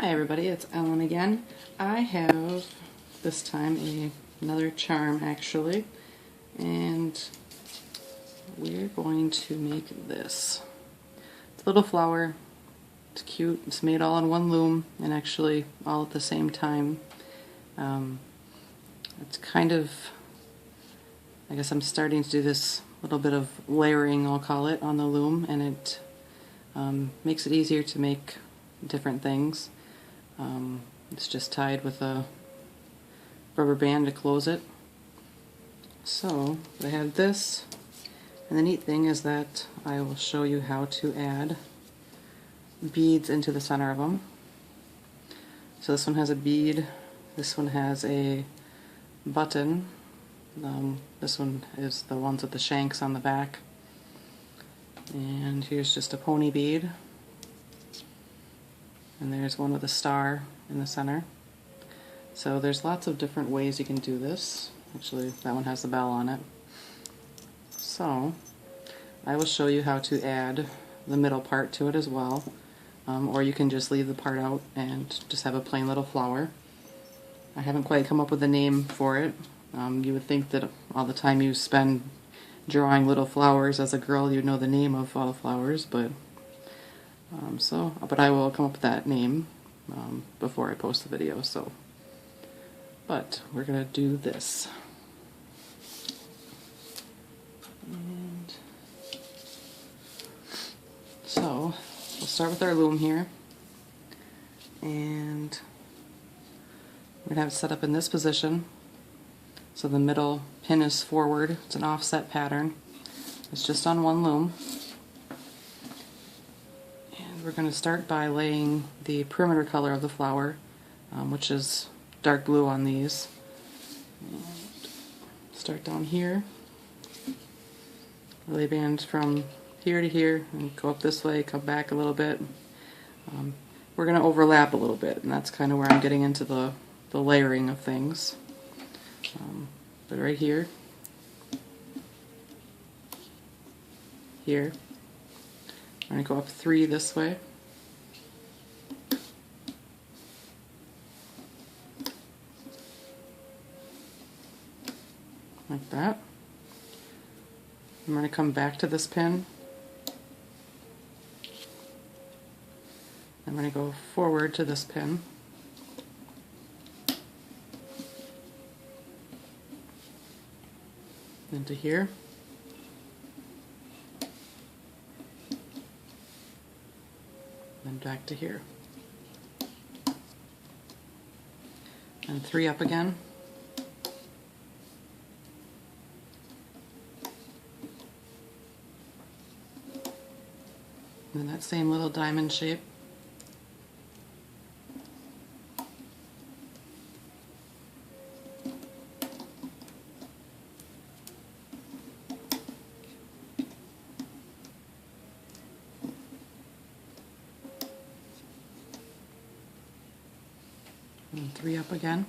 Hi everybody, it's Ellen again. I have this time another charm actually, and we're going to make this. It's a little flower, it's cute, it's made all in one loom and actually all at the same time. It's kind of, I guess I'm starting to do this little bit of layering, I'll call it, on the loom, and it makes it easier to make different things. It's just tied with a rubber band to close it. So I have this, and the neat thing is that I will show you how to add beads into the center of them. So this one has a bead, this one has a button, this one is the ones with the shanks on the back, and here's just a pony bead. And there's one with a star in the center. So there's lots of different ways you can do this. Actually, that one has the bell on it. So I will show you how to add the middle part to it as well. Or you can just leave the part out and just have a plain little flower. I haven't quite come up with a name for it. You would think that all the time you spend drawing little flowers as a girl, you'd know the name of all the flowers, but but I will come up with that name before I post the video. But we're gonna do this. And so we'll start with our loom here, and we're gonna have it set up in this position. So the middle pin is forward. It's an offset pattern. It's just on one loom. We're going to start by laying the perimeter color of the flower, which is dark blue on these. And start down here, lay band from here to here, and go up this way, come back a little bit. We're going to overlap a little bit, and that's kind of where I'm getting into the layering of things. But right here, here, I'm going to go up 3 this way. Like that. I'm going to come back to this pin. I'm going to go forward to this pin. Into here. Then back to here. And 3 up again. And then that same little diamond shape. And 3 up again.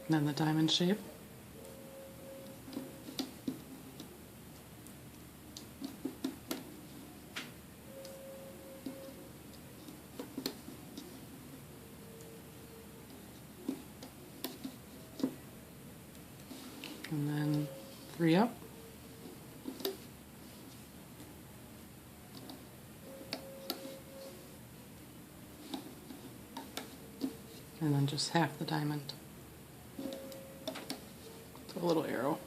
And then the diamond shape. And then 3 up. And then just half the diamond. So a little arrow.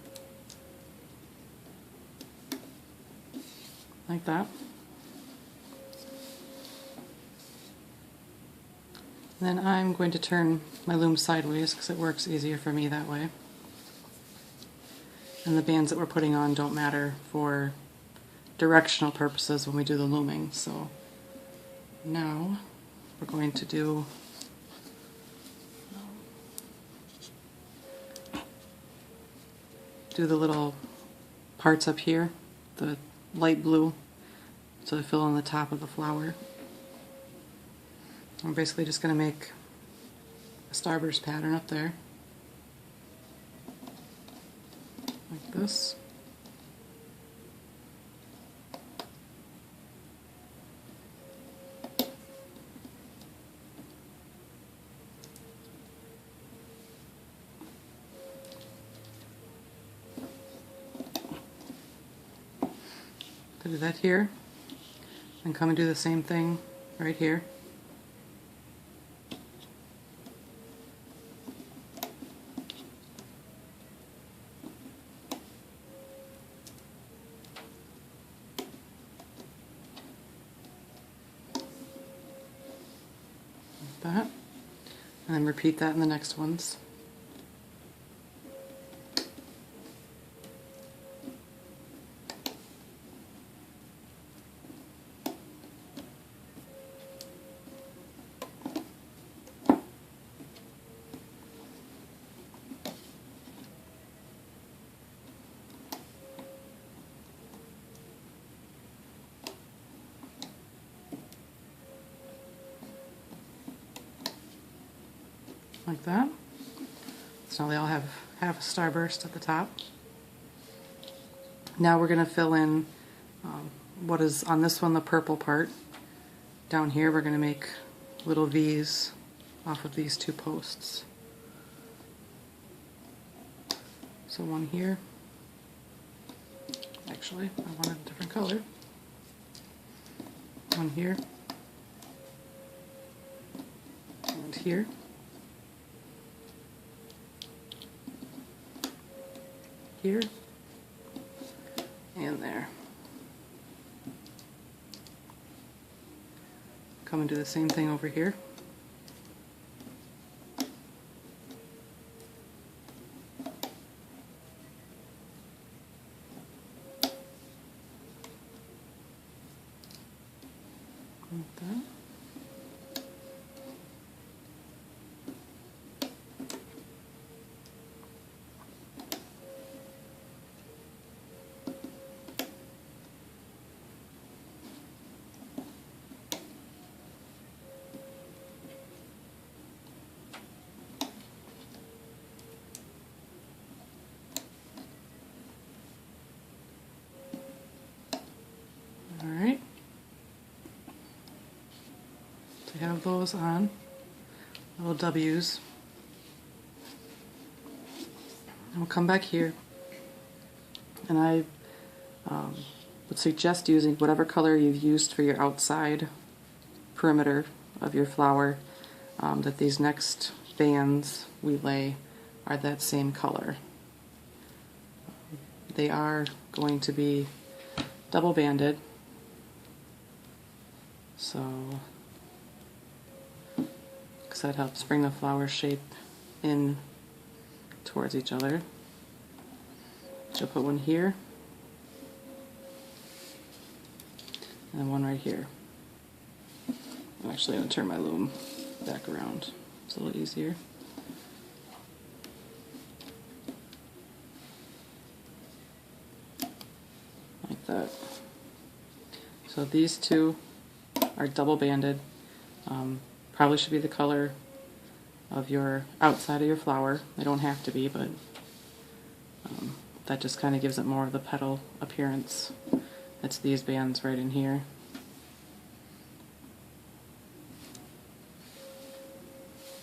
Like that. Then I'm going to turn my loom sideways because it works easier for me that way. And the bands that we're putting on don't matter for directional purposes when we do the looming. So now we're going to do the little parts up here, the light blue, so they fill in the top of the flower. I'm basically just going to make a starburst pattern up there, like this. to do that here, and come and do the same thing right here. Like that, and then repeat that in the next ones. Like that. So now they all have a starburst at the top. Now we're going to fill in what is on this one the purple part. Down here we're going to make little V's off of these two posts. So one here. Actually, I wanted a different color. One here. And here. Here and there. Come and do the same thing over here. Like that. Alright, so you have those on, little W's. And we'll come back here, and I would suggest using whatever color you've used for your outside perimeter of your flower, that these next bands we lay are that same color. They are going to be double banded. So, because that helps bring the flower shape in towards each other. So I'll put one here, and one right here. I'm actually going to turn my loom back around. It's a little easier. Like that. So these two are double banded. Probably should be the color of your outside of your flower. They don't have to be, but that just kind of gives it more of the petal appearance. It's these bands right in here.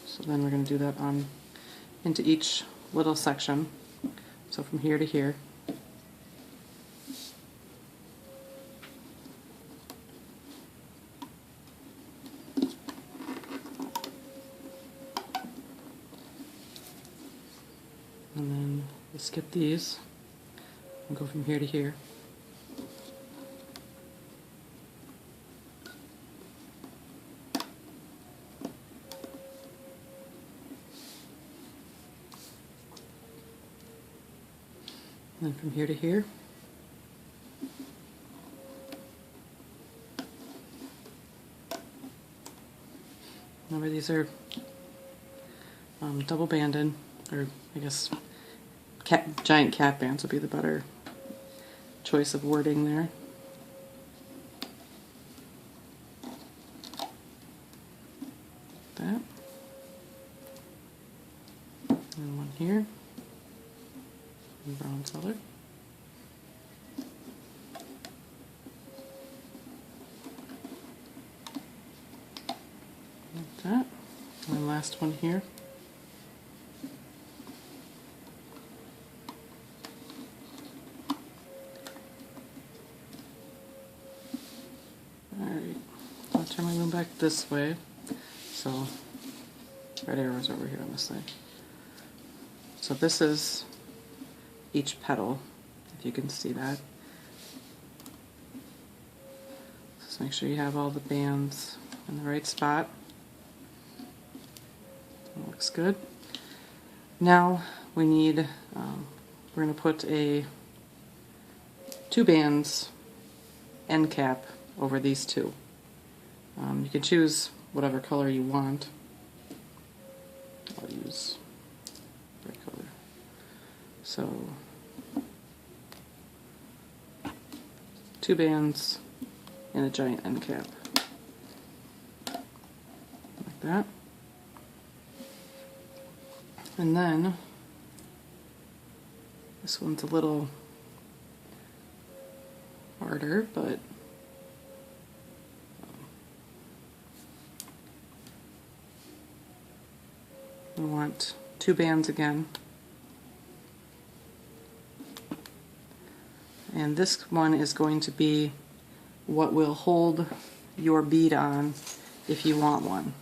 So then we're going to do that on into each little section. So from here to here. And then we'll skip these and go from here to here. And then from here to here. Remember, these are double banded, or I guess giant cat bands would be the better choice of wording there. That. And one here. In brown color. Like that. And then last one here. going back this way. So red arrow's over here on this side. So this is each petal, if you can see that. Just make sure you have all the bands in the right spot. That looks good. Now we need, we're going to put a 2 bands end cap over these two. You can choose whatever color you want. I'll use red color. So 2 bands and a giant end cap. Like that. And then this one's a little harder, but we want 2 bands again. And this one is going to be what will hold your bead on if you want one.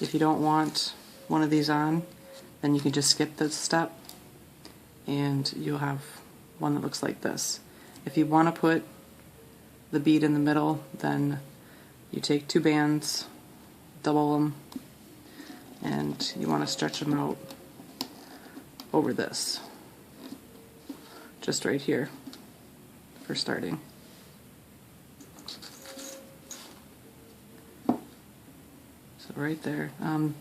If you don't want one of these on, then you can just skip this step and you'll have one that looks like this. If you want to put the bead in the middle, then you take 2 bands, double them, and you want to stretch them out over this, just right here for starting. So right there.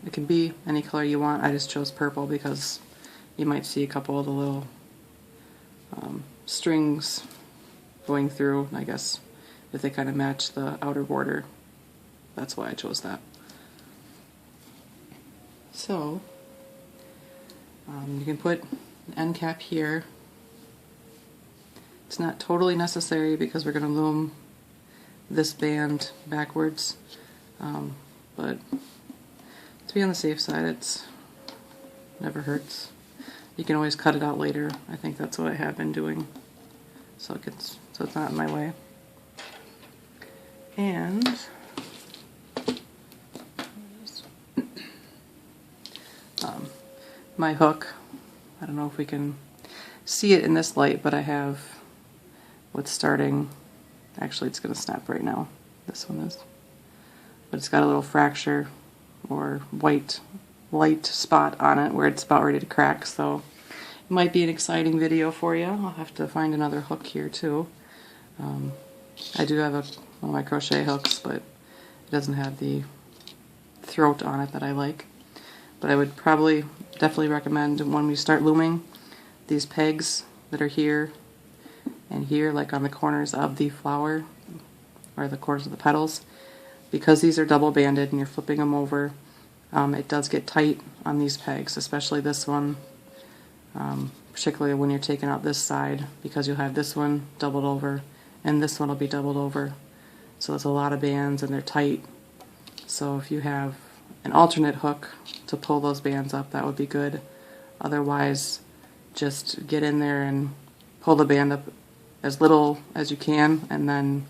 It can be any color you want. I just chose purple because you might see a couple of the little strings going through, I guess, if they kind of match the outer border. That's why I chose that. So, you can put an end cap here. It's not totally necessary because we're going to loom this band backwards, but to be on the safe side, it's never hurts. You can always cut it out later. I think that's what I have been doing, so it's not in my way. And my hook, I don't know if we can see it in this light, but I have what's starting, actually it's going to snap right now, this one is, but it's got a little fracture or white light spot on it where it's about ready to crack, so it might be an exciting video for you. I'll have to find another hook here too. I do have one of my crochet hooks, but it doesn't have the throat on it that I like. But I would definitely recommend when we start looming, these pegs that are here and here, like on the corners of the flower, or the corners of the petals, because these are double banded and you're flipping them over, it does get tight on these pegs, especially this one, particularly when you're taking out this side, because you'll have this one doubled over and this one will be doubled over. So there's a lot of bands and they're tight. So if you have an alternate hook to pull those bands up, that would be good. Otherwise, just get in there and pull the band up as little as you can, and then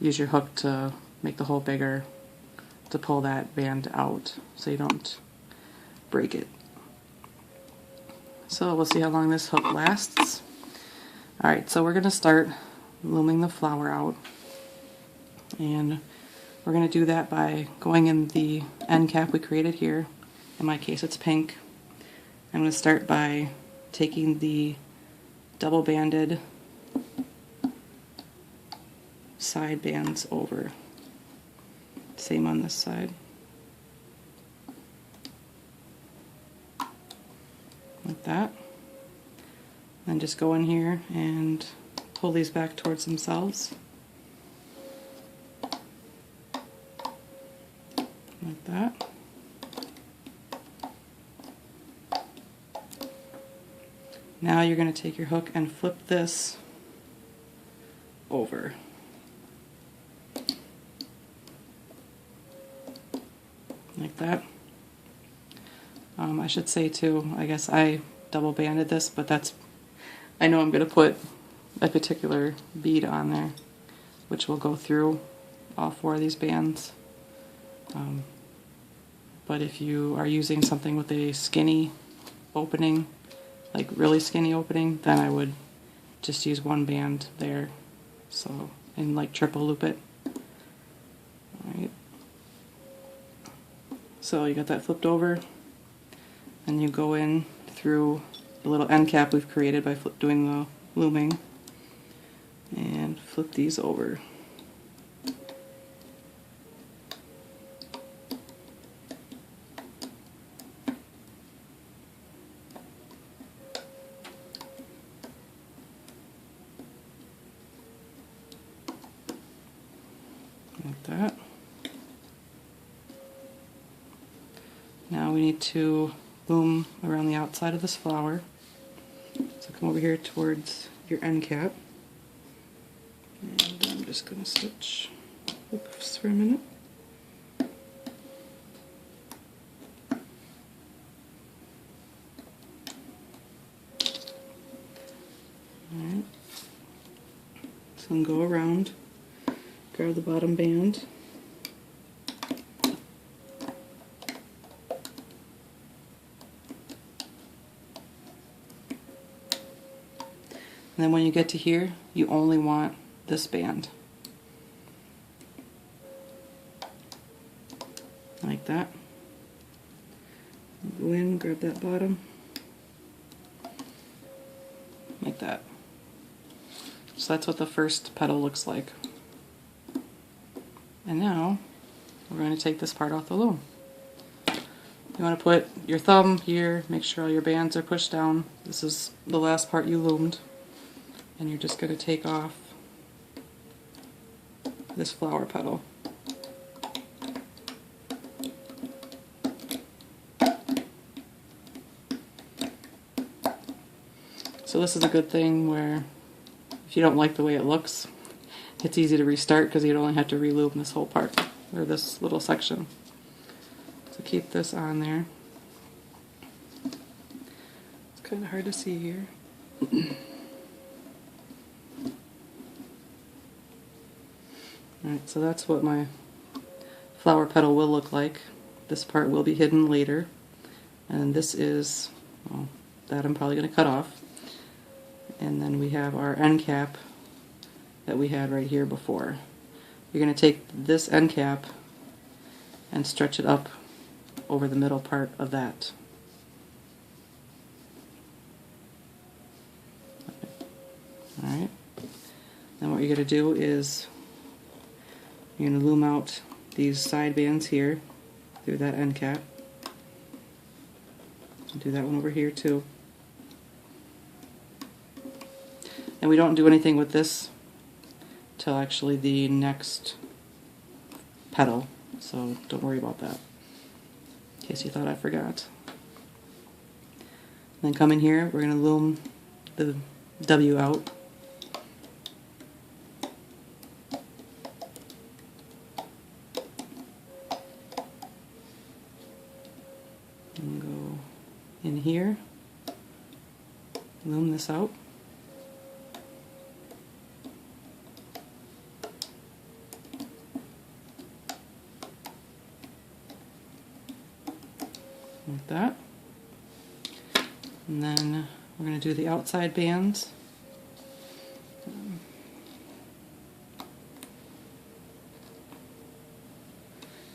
use your hook to make the hole bigger to pull that band out so you don't break it. So we'll see how long this hook lasts. Alright, so we're going to start looming the flower out, and we're going to do that by going in the end cap we created here. In my case it's pink. I'm going to start by taking the double banded side bands over. Same on this side. Like that. Then just go in here and pull these back towards themselves. Like that. Now you're going to take your hook and flip this over. Like that. I should say too, I guess I double banded this, but I know I'm going to put a particular bead on there, which will go through all 4 of these bands. But if you are using something with a skinny opening, like really skinny opening, then I would just use one band there, so, and like triple loop it. Alright, so you got that flipped over, and you go in through the little end cap we've created by doing the looming, and flip these over. Like that. Now we need to loom around the outside of this flower. So come over here towards your end cap. And I'm just going to switch oops, for a minute. Alright. So I'm going to go around. Grab the bottom band, and then when you get to here, you only want this band. Like that. Go in, grab that bottom. Like that. So that's what the first petal looks like. And now we're going to take this part off the loom. You want to put your thumb here, make sure all your bands are pushed down. This is the last part you loomed. And you're just going to take off this flower petal. So this is a good thing where if you don't like the way it looks, it's easy to restart because you'd only have to reloom this whole part, or this little section. So keep this on there. It's kind of hard to see here. Alright, so that's what my flower petal will look like. This part will be hidden later. And this is, well, that I'm probably going to cut off. And then we have our end cap that we had right here before. You're going to take this end cap and stretch it up over the middle part of that. Alright. Then what you're going to do is you're going to loom out these side bands here through that end cap. Do that one over here too. And we don't do anything with this till actually the next petal, so don't worry about that, in case you thought I forgot. Then come in here, we're going to loom the W out. And go in here, loom this out. Like that. And then we're going to do the outside bands.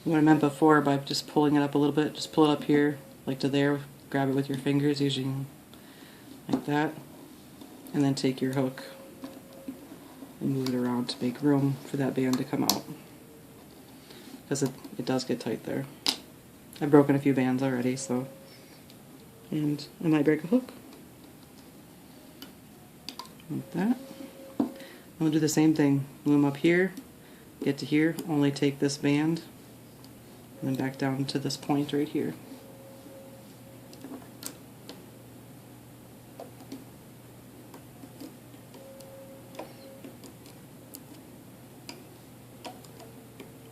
What I meant before by just pulling it up a little bit, just pull it up here, like to there, grab it with your fingers, using like that, and then take your hook and move it around to make room for that band to come out. Because it does get tight there. I've broken a few bands already, so, and I might break a hook. Like that. And we'll do the same thing. Loom up here, get to here, only take this band, and then back down to this point right here.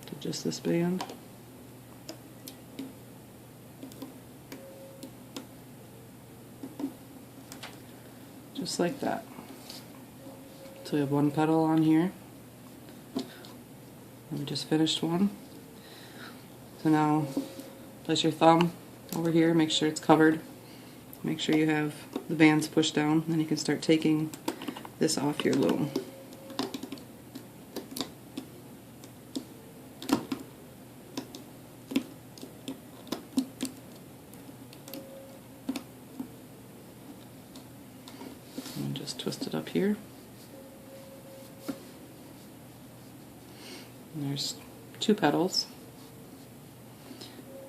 To just this band. Just like that. So we have one petal on here. We just finished one. So now place your thumb over here, make sure it's covered. Make sure you have the bands pushed down, then you can start taking this off your loom. And just twist it up here. And there's 2 petals.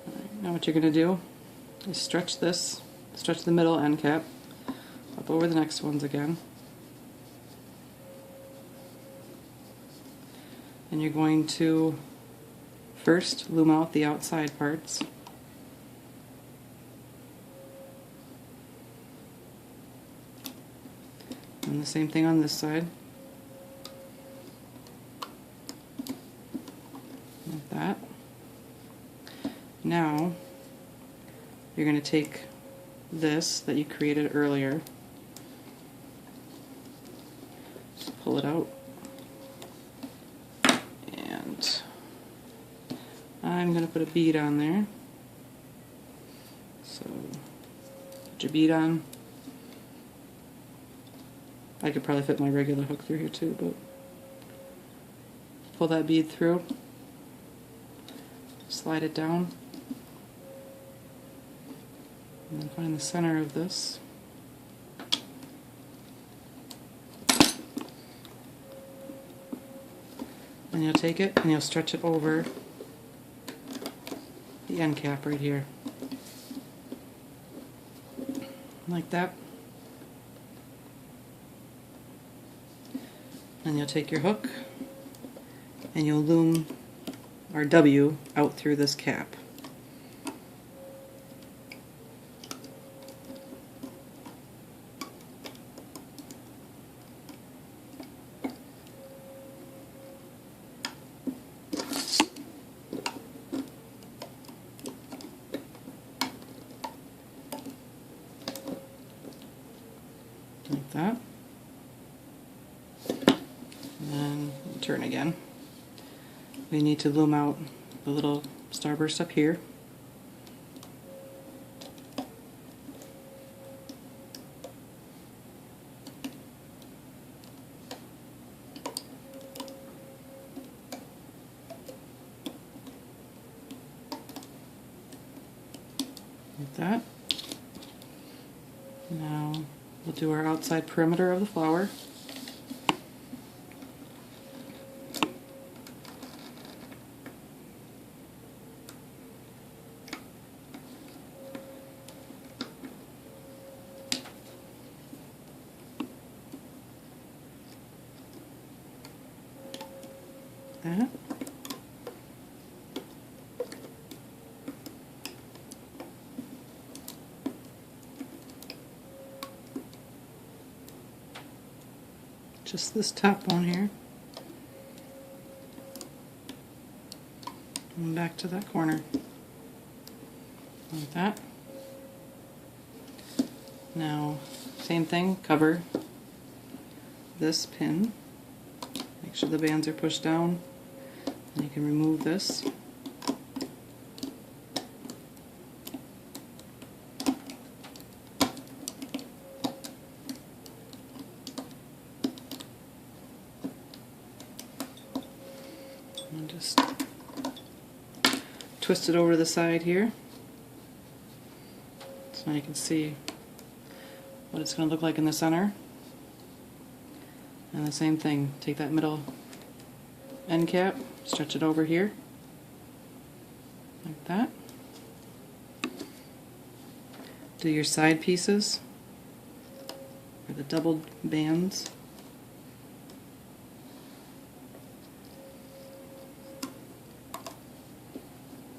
Alright, now what you're going to do is stretch the middle end cap up over the next ones again. And you're going to first loom out the outside parts. And the same thing on this side. Like that. Now you're going to take this that you created earlier, just pull it out, and I'm going to put a bead on there. So put your bead on. I could probably fit my regular hook through here too, but pull that bead through, slide it down, and then find the center of this. And you'll take it and you'll stretch it over the end cap right here. Like that. And you'll take your hook and you'll loom our W out through this cap. Like that. And then turn again. We need to loom out the little starburst up here. Like that. Now we'll do our outside perimeter of the flower. That. Just this top one here. And back to that corner. Like that. Now, same thing, cover this pin. Make sure the bands are pushed down. And you can remove this. And just twist it over to the side here. So now you can see what it's going to look like in the center. And the same thing, take that middle end cap, stretch it over here, like that. Do your side pieces, or the doubled bands.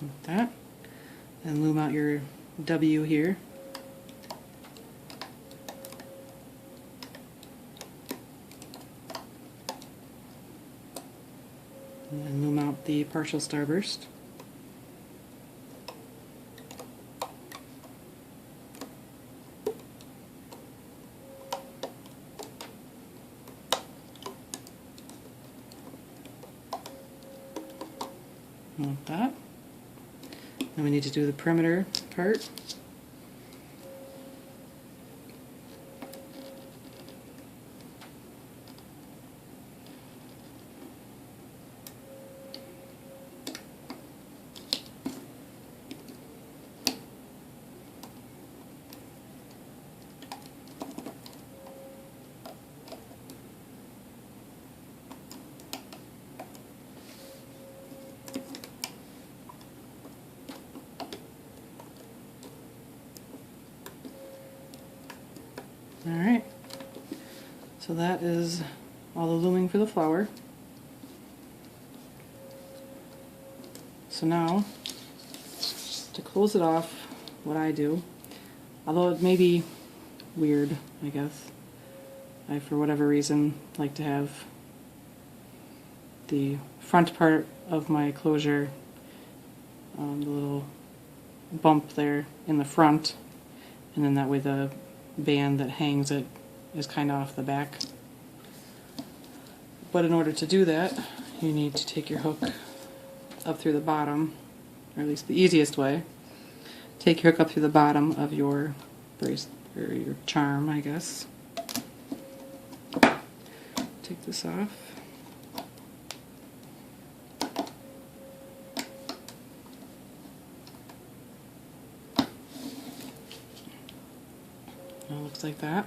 Like that. And loom out your W here. And then loom out the partial starburst. Like that. Then we need to do the perimeter part. Alright, so that is all the looming for the flower. So now, to close it off, what I do, although it may be weird, I guess, I, for whatever reason, like to have the front part of my closure, the little bump there in the front, and then that way the band that hangs it is kind of off the back. But in order to do that, you need to take your hook up through the bottom, or at least the easiest way. Take your hook up through the bottom of your brace, or your charm, I guess. Take this off. It looks like that.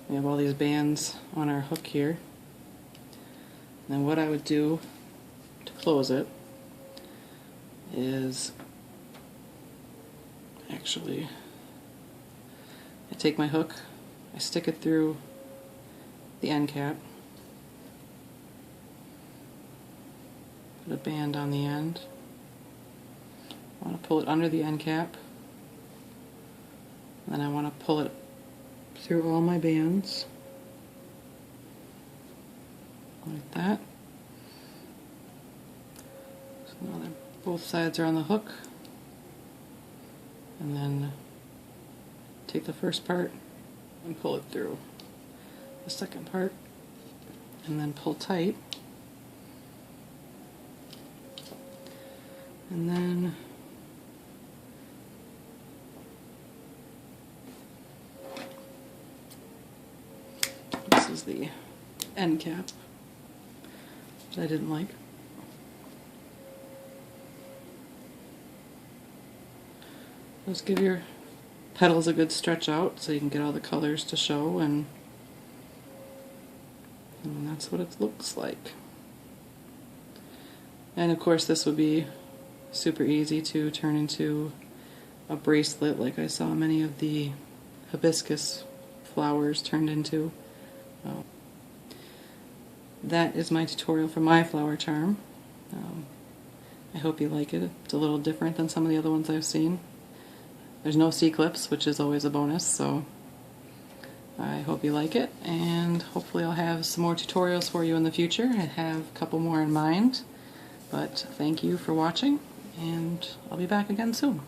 We have all these bands on our hook here. And then what I would do to close it is actually I take my hook, I stick it through the end cap, put a band on the end. I want to pull it under the end cap. Then I want to pull it through all my bands, like that. So now both sides are on the hook, and then take the first part and pull it through the second part, and then pull tight, and then this is the end cap that I didn't like. Just give your petals a good stretch out so you can get all the colors to show, and that's what it looks like. And of course this would be super easy to turn into a bracelet like I saw many of the hibiscus flowers turned into. That is my tutorial for my flower charm. I hope you like it. It's a little different than some of the other ones I've seen. There's no C-clips, which is always a bonus, so I hope you like it, and hopefully I'll have some more tutorials for you in the future. I have a couple more in mind, but thank you for watching, and I'll be back again soon.